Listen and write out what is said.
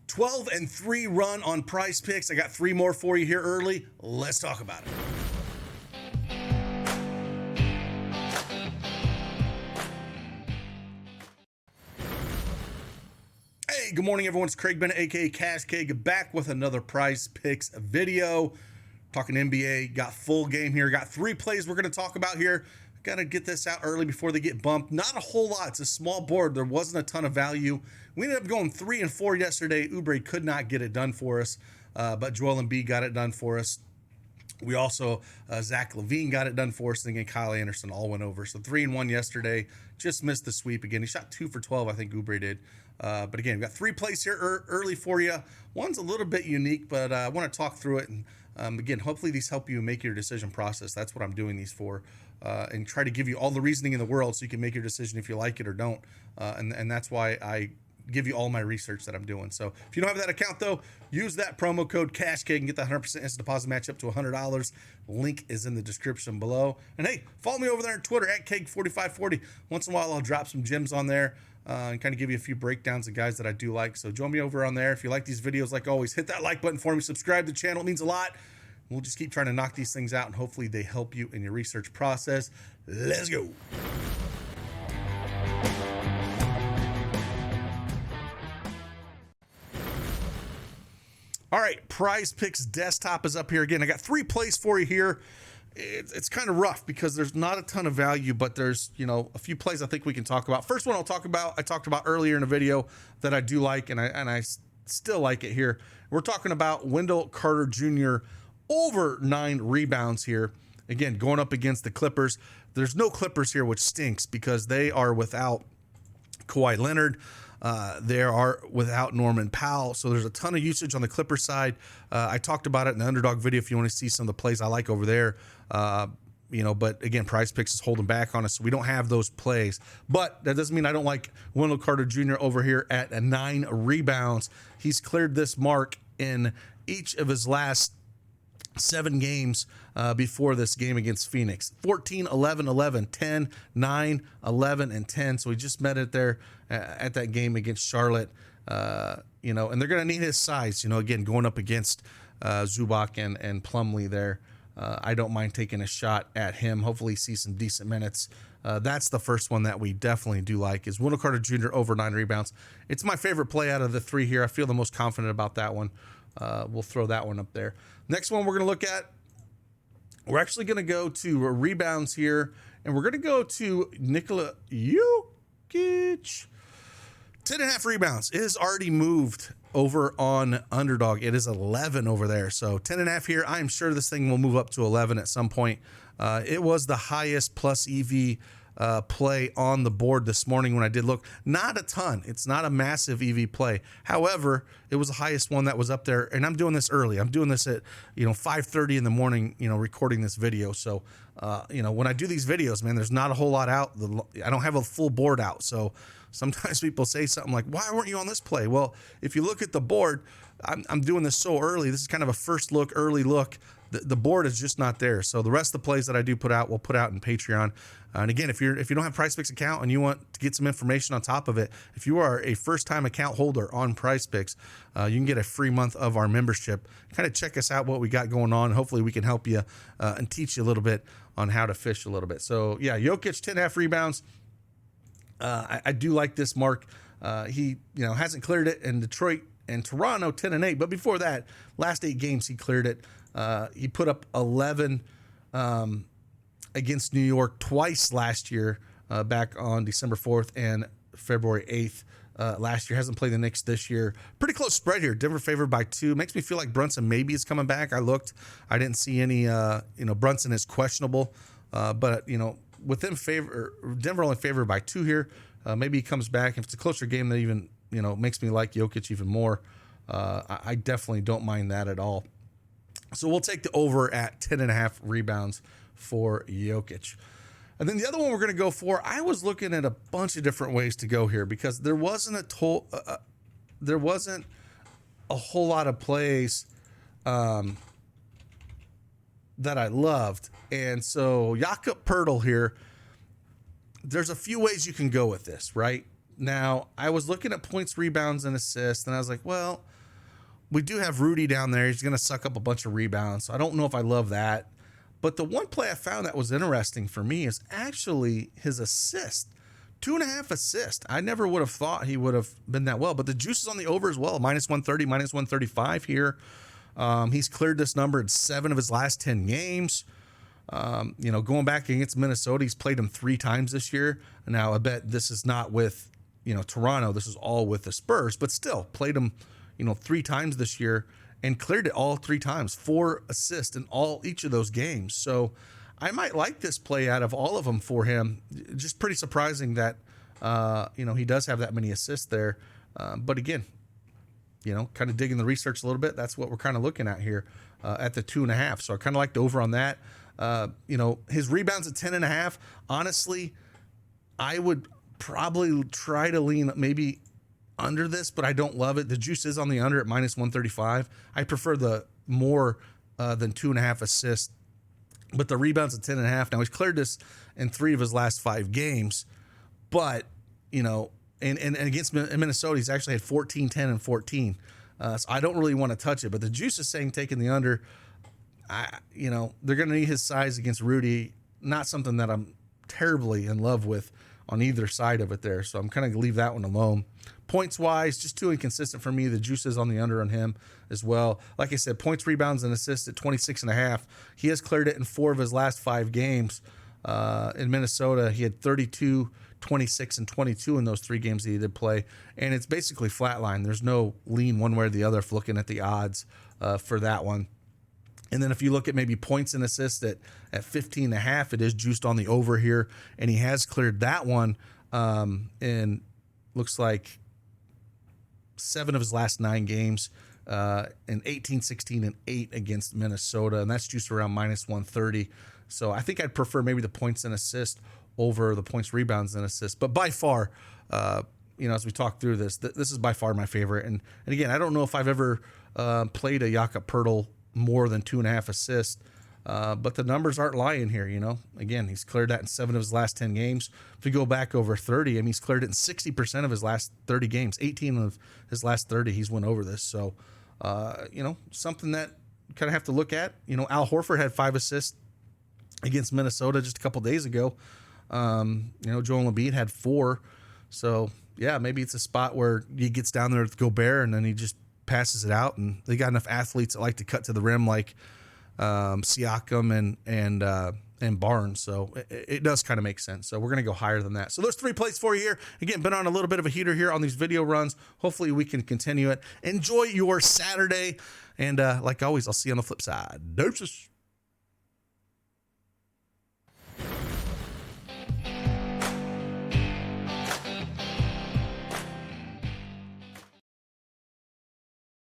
12-3 run on PrizePicks. I got 3 more for you here early. Let's talk about it. Hey, good morning, everyone. It's Craig Bennett, aka Cash Cake, back with another PrizePicks video. Talking NBA, got full game here. Got 3 plays we're going to talk about here. Got to get this out early before they get bumped. Not a whole lot. It's a small board. There wasn't a ton of value. We ended up going 3 and 4 yesterday. Oubre could not get it done for us, but Joel Embiid got it done for us. We also, Zach LaVine got it done for us, and again, Kyle Anderson all went over. So 3 and 1 yesterday. Just missed the sweep again. He shot 2 for 12, I think Oubre did. But again, we've got 3 plays here early for you. One's a little bit unique, but I want to talk through it. And again, hopefully these help you make your decision process. That's what I'm doing these for. And try to give you all the reasoning in the world so you can make your decision if you like it or don't. And that's why I give you all my research that I'm doing. So if you don't have that account, though, use that promo code CashCake and get that 100% instant deposit match up to $100. Link is in the description below. And hey, follow me over there on Twitter at Cake4540. Once in a while, I'll drop some gems on there and kind of give you a few breakdowns of guys that I do like. So join me over on there. If you like these videos, like always, hit that like button for me. Subscribe to the channel. It means a lot. We'll just keep trying to knock these things out, and hopefully they help you in your research process. Let's go. All right, PrizePicks desktop is up here again. I got 3 plays for you here. It's kind of rough because there's not a ton of value, but there's, a few plays I think we can talk about. First one I talked about earlier in a video that I do like, and I still like it here. We're talking about Wendell Carter Jr. over 9 rebounds here. Again, going up against the Clippers. There's no Clippers here, which stinks because they are without Kawhi Leonard. They are without Norman Powell. So there's a ton of usage on the Clippers side. I talked about it in the Underdog video if you want to see some of the plays I like over there. But again, PrizePicks is holding back on us, so we don't have those plays. But that doesn't mean I don't like Wendell Carter Jr. over here at 9 rebounds. He's cleared this mark in each of his last 7 games before this game against Phoenix. 14, 11, 11, 10, 9, 11, and 10. So he just met it there at that game against Charlotte. And they're going to need his size, again, going up against Zubac and Plumlee there. I don't mind taking a shot at him. Hopefully see some decent minutes. That's the first one that we definitely do like is Wendell Carter Jr. over 9 rebounds. It's my favorite play out of the 3 here. I feel the most confident about that one. We'll throw that one up there. Next one we're going to look at, we're actually going to go to rebounds here, and we're going to go to Nikola Jokic. 10.5 rebounds. It has already moved over on Underdog. It is 11 over there. So 10.5 here. I am sure this thing will move up to 11 at some point. It was the highest plus EV play on the board this morning when I did look. Not a ton. It's not a massive EV play. However, it was the highest one that was up there, and I'm doing this early. I'm doing this at 5:30 in the morning, recording this video. So when I do these videos, man, there's not a whole lot out. I don't have a full board out. So sometimes people say something like, why weren't you on this play? Well, if you look at the board, I'm doing this so early. This is kind of a first look, early look. The board is just not there. So the rest of the plays that I do put out, we'll put out in Patreon. And again, if you don't have PrizePicks account and you want to get some information on top of it, if you are a first-time account holder on PrizePicks, you can get a free month of our membership. Kind of check us out, what we got going on. Hopefully we can help you and teach you a little bit on how to fish a little bit. So yeah, Jokic, 10.5 rebounds. I do like this mark. He hasn't cleared it in Detroit and Toronto, 10 and 8. But before that, last 8 games he cleared it. He put up 11 against New York twice last year, back on December 4th and February 8th. Last year, hasn't played the Knicks this year. Pretty close spread here. Denver favored by 2. Makes me feel like Brunson maybe is coming back. I looked. I didn't see any, Brunson is questionable. But with them Denver only favored by 2 here. Maybe he comes back. If it's a closer game, that even, makes me like Jokic even more. I definitely don't mind that at all. So we'll take the over at 10.5 rebounds for Jokic. And then the other one we're going to go for, I was looking at a bunch of different ways to go here because there wasn't a whole lot of plays that I loved. And so Jakob Poeltl here, there's a few ways you can go with this, right? Now, I was looking at points, rebounds, and assists, and I was like, well, we do have Rudy down there. He's going to suck up a bunch of rebounds. So I don't know if I love that. But the one play I found that was interesting for me is actually his assist. 2.5 assists. I never would have thought he would have been that well, but the juice is on the over as well. -130, -135 here. He's cleared this number in 7 of his last 10 games. Going back against Minnesota, he's played him 3 times this year. Now, I bet this is not with, Toronto. This is all with the Spurs, but still played him, 3 times this year and cleared it all 3 times. 4 assists in each of those games. So I might like this play out of all of them for him. Just pretty surprising that, he does have that many assists there. But again, kind of digging the research a little bit. That's what we're kind of looking at here at the 2.5. So I kind of like the over on that. His rebounds at 10.5. Honestly, I would probably try to lean maybe under this, but I don't love it. The juice is on the under at -135. I prefer the more than 2.5 assists. But the rebounds at 10.5. Now, he's cleared this in 3 of his last 5 games. But, and against Minnesota, he's actually had 14, 10, and 14. So I don't really want to touch it. But the juice is saying taking the under. They're going to need his size against Rudy. Not something that I'm terribly in love with on either side of it there. So I'm kind of going to leave that one alone. Points-wise, just too inconsistent for me. The juice is on the under on him as well. Like I said, points, rebounds, and assists at 26.5. He has cleared it in 4 of his last 5 games. In Minnesota, he had 32, 26, and 22 in those 3 games that he did play. And it's basically flatline. There's no lean one way or the other if looking at the odds for that one. And then if you look at maybe points and assists at 15.5, it is juiced on the over here. And he has cleared that one in, looks like, 7 of his last 9 games, in 18, 16, and 8 against Minnesota. And that's juiced around -130. So I think I'd prefer maybe the points and assists over the points, rebounds, and assists. But by far, as we talk through this, this is by far my favorite. And again, I don't know if I've ever played a Jakob Poeltl more than 2.5 assists. But the numbers aren't lying here, Again, he's cleared that in 7 of his last 10 games. If we go back over 30, he's cleared it in 60% of his last 30 games. 18 of his last 30, he's went over this. So, something that you kind of have to look at. Al Horford had 5 assists against Minnesota just a couple days ago. Joel Embiid had 4. So, yeah, maybe it's a spot where he gets down there with Gobert and then he just passes it out. And they got enough athletes that like to cut to the rim like Siakam and Barnes. So it does kind of make sense. So we're going to go higher than that. So there's 3 plays for you here. Again, been on a little bit of a heater here on these video runs. Hopefully we can continue it. Enjoy your Saturday. And like always, I'll see you on the flip side. Deuces.